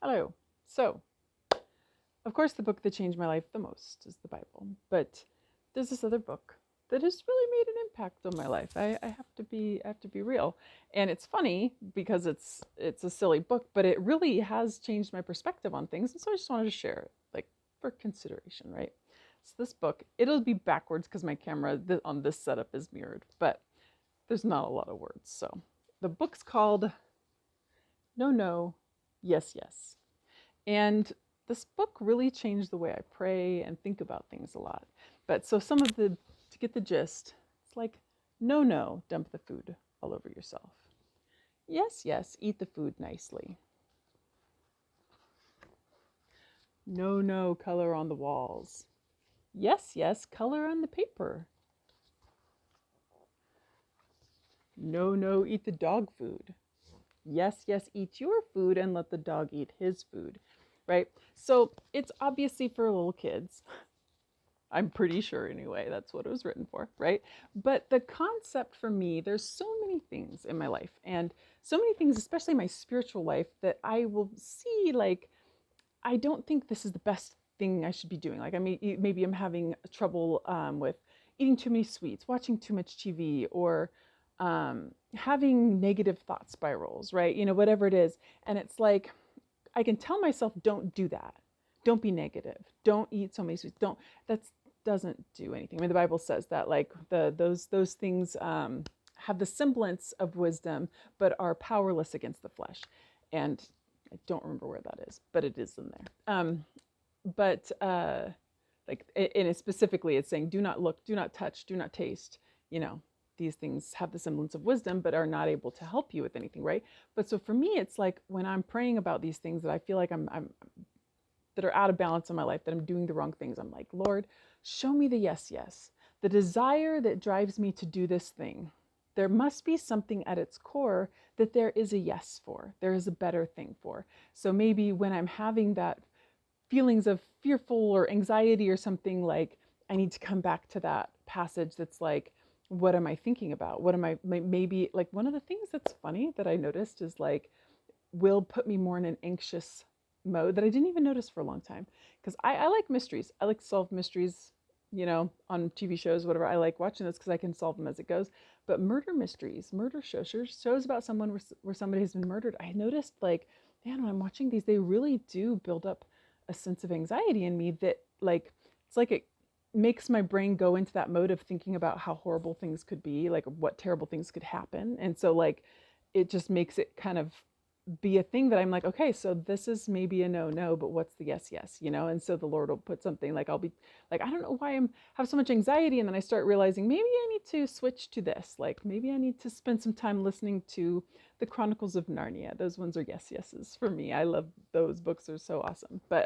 Hello. So, of course, the book that changed my life the most is the Bible. But there's this other book that has really made an impact on my life. I have to be real. And it's funny because it's a silly book, but it really has changed my perspective on things. And so I just wanted to share it, like for consideration, right? So this book, it'll be backwards because my camera on this setup is mirrored, but there's not a lot of words. So the book's called No, No, Yes, Yes. And this book really changed the way I pray and think about things a lot. But so to get the gist, it's like, no, no, dump the food all over yourself. Yes, yes, eat the food nicely. No, no, color on the walls. Yes, yes, color on the paper. No, no, eat the dog food. Yes, yes, eat your food and let the dog eat his food, right? So it's obviously for little kids. I'm pretty sure anyway, that's what it was written for, right? But the concept for me, there's so many things in my life and so many things, especially my spiritual life, that I will see like, I don't think this is the best thing I should be doing. Like, I mean, maybe I'm having trouble with eating too many sweets, watching too much TV, or having negative thought spirals, right? Whatever it is. And it's like, I can tell myself, don't do that. Don't be negative. Don't eat so many sweets. Don't. That's doesn't do anything. I mean, the Bible says that like those things have the semblance of wisdom, but are powerless against the flesh. And I don't remember where that is, but it is in there. But like, and it specifically, it's saying, do not look, do not touch, do not taste. You know, these things have the semblance of wisdom, but are not able to help you with anything, right? But so for me, it's like when I'm praying about these things that I feel like I'm that are out of balance in my life, that I'm doing the wrong things. I'm like, Lord, show me the yes, yes, the desire that drives me to do this thing. There must be something at its core that there is a yes for, there is a better thing for. So maybe when I'm having that feelings of fearful or anxiety or something, like I need to come back to that passage that's like, what am I thinking about? What am I, maybe like one of the things that's funny that I noticed is like, will put me more in an anxious mode that I didn't even notice for a long time. Because I like mysteries. I like to solve mysteries, on TV shows, whatever. I like watching this because I can solve them as it goes. But murder mysteries, murder shows about someone where somebody has been murdered. I noticed like, man, when I'm watching these, they really do build up a sense of anxiety in me that like, it's like it makes my brain go into that mode of thinking about how horrible things could be, like what terrible things could happen. And so like, it just makes it kind of be a thing that I'm like, okay, so this is maybe a no, no, but what's the yes, yes, And so the Lord will put something like, I'll be like, I don't know why I'm have so much anxiety. And then I start realizing maybe I need to switch to this. Like maybe I need to spend some time listening to the Chronicles of Narnia. Those ones are yes, yeses for me. I love those books. They're so awesome. But,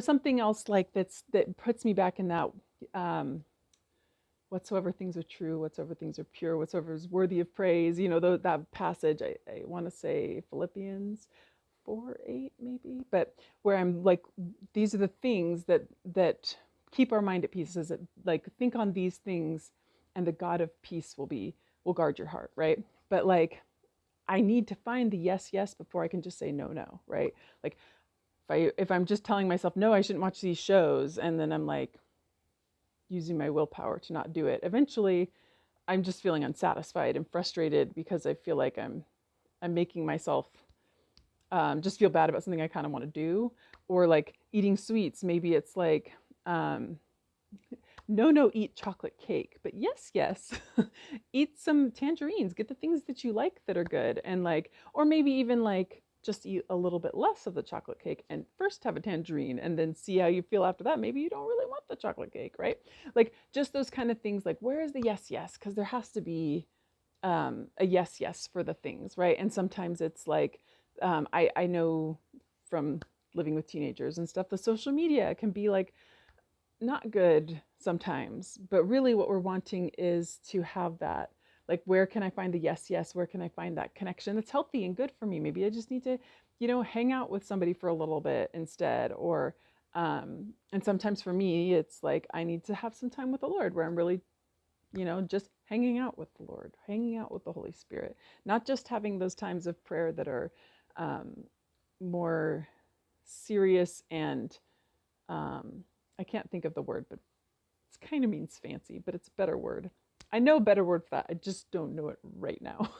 something else like that puts me back in that, um, whatsoever things are true, whatsoever things are pure, whatsoever is worthy of praise. That passage, I want to say Philippians 4:8 maybe, but where I'm like, these are the things that keep our mind at peace. Is it like, think on these things, and the God of peace will guard your heart, right? But like, I need to find the yes, yes before I can just say no, no, right? Like if I'm just telling myself no, I shouldn't watch these shows, and then I'm like using my willpower to not do it. Eventually, I'm just feeling unsatisfied and frustrated because I feel like I'm making myself just feel bad about something I kind of want to do. Or like eating sweets, maybe it's like, no, no, eat chocolate cake, but yes, yes, eat some tangerines. Get the things that you like that are good, and like, or maybe even like just eat a little bit less of the chocolate cake and first have a tangerine and then see how you feel after that. Maybe you don't really want the chocolate cake, right? Like just those kind of things. Like, where is the yes, yes? Because there has to be a yes, yes for the things, right? And sometimes it's like, I know from living with teenagers and stuff, the social media can be like not good sometimes, but really what we're wanting is to have that, like, where can I find the yes, yes? Where can I find that connection that's healthy and good for me? Maybe I just need to, hang out with somebody for a little bit instead. Or, and sometimes for me, it's like I need to have some time with the Lord where I'm really, just hanging out with the Lord, hanging out with the Holy Spirit, not just having those times of prayer that are, um, more serious and I can't think of the word, but it kind of means fancy, but it's a better word. I know a better word for that. I just don't know it right now.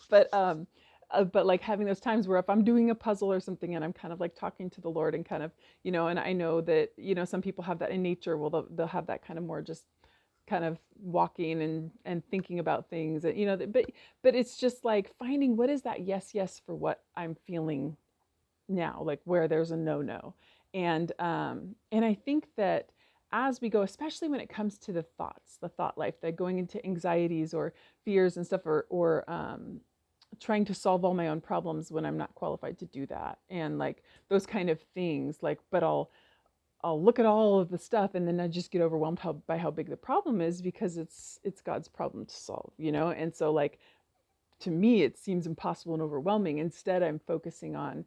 But like having those times where if I'm doing a puzzle or something and I'm kind of like talking to the Lord and kind of, and I know that, some people have that in nature. Well, they'll have that kind of more just kind of walking and thinking about things, and, but it's just like finding what is that yes for what I'm feeling now, like where there's a no. And I think that as we go, especially when it comes to the thoughts, the thought life, that going into anxieties or fears and stuff, or trying to solve all my own problems when I'm not qualified to do that, and like those kind of things, like, but I'll look at all of the stuff and then I just get overwhelmed by how big the problem is, because it's God's problem to solve, and so like to me it seems impossible and overwhelming. Instead focusing on,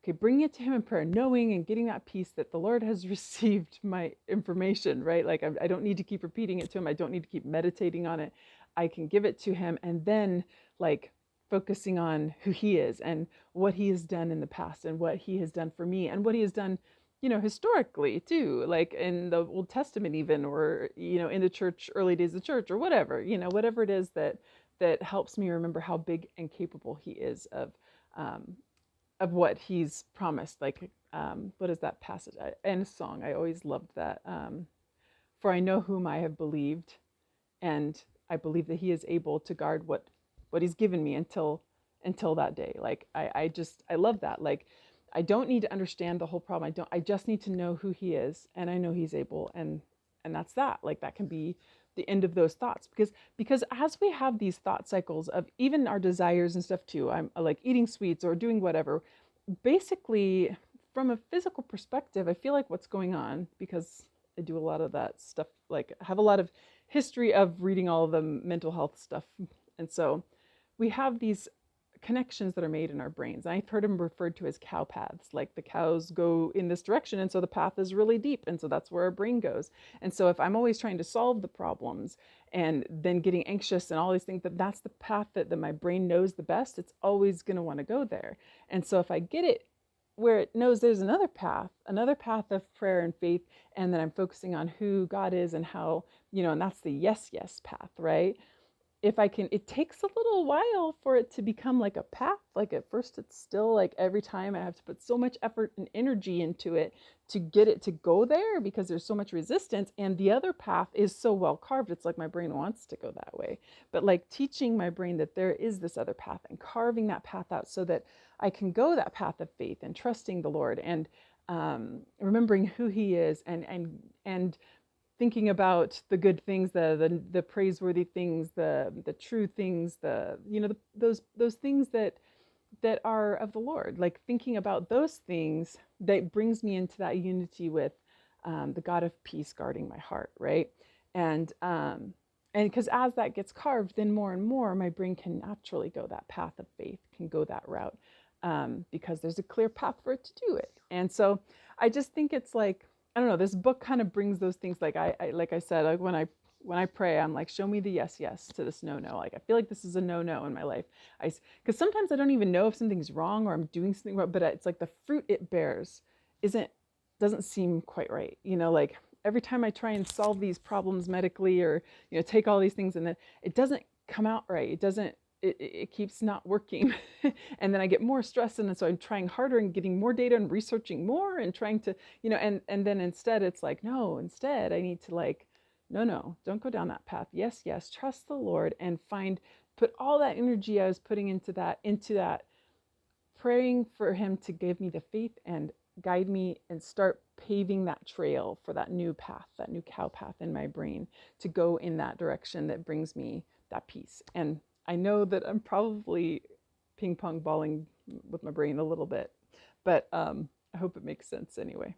okay, bringing it to him in prayer, knowing and getting that peace that the Lord has received my information, right? Like I don't need to keep repeating it to him, I don't need to keep meditating on it. I can give it to him, and then like focusing on who he is and what he has done in the past and what he has done for me and what he has done, historically too, like in the Old Testament even, or, in the church, early days of the church, or whatever, whatever it is that helps me remember how big and capable he is um, of what he's promised. Like, what is that passage? And a song, I always loved that. For I know whom I have believed, and I believe that he is able to guard what he's given me until that day. Like I love that. Like I don't need to understand the whole problem. I just need to know who he is, and I know he's able, and that's that. Like that can be the end of those thoughts, because as we have these thought cycles of even our desires and stuff too, I'm like eating sweets or doing whatever, basically from a physical perspective, I feel like what's going on, because I do a lot of that stuff, like I have a lot of history of reading all of the mental health stuff. And so we have these connections that are made in our brains. I've heard them referred to as cow paths, like the cows go in this direction, and so the path is really deep, and so that's where our brain goes. And so if I'm always trying to solve the problems and then getting anxious and all these things, that's the path that my brain knows the best, it's always going to want to go there. And so if I get it where it knows there's another path of prayer and faith, and then I'm focusing on who God is and how, and that's the yes path, right? If I can, it takes a little while for it to become like a path. Like at first it's still like every time I have to put so much effort and energy into it to get it to go there, because there's so much resistance, and the other path is so well carved, it's like my brain wants to go that way. But like teaching my brain that there is this other path and carving that path out so that I can go that path of faith and trusting the Lord, and remembering who he is, and thinking about the good things, the praiseworthy things, the true things, those things that are of the Lord. Like thinking about those things, that brings me into that unity with the God of peace guarding my heart, right? And because as that gets carved, then more and more my brain can naturally go that path of faith, can go that route, because there's a clear path for it to do it. And so I just think it's like, I don't know, this book kind of brings those things. Like I like I said, like when I pray, I'm like, show me the yes to this no. Like I feel like this is a no in my life. Because sometimes I don't even know if something's wrong or I'm doing something wrong, but it's like the fruit it bears doesn't seem quite right. Like every time I try and solve these problems medically, or take all these things, and then it doesn't come out right. It doesn't. It keeps not working. And then I get more stressed, and so I'm trying harder and getting more data and researching more and trying to, and then instead it's like, no, instead I need to like, no, don't go down that path. Yes, trust the Lord, and put all that energy I was putting into that, praying for him to give me the faith and guide me and start paving that trail for that new path, that new cow path in my brain, to go in that direction that brings me that peace. And I know that I'm probably ping pong balling with my brain a little bit, but I hope it makes sense anyway.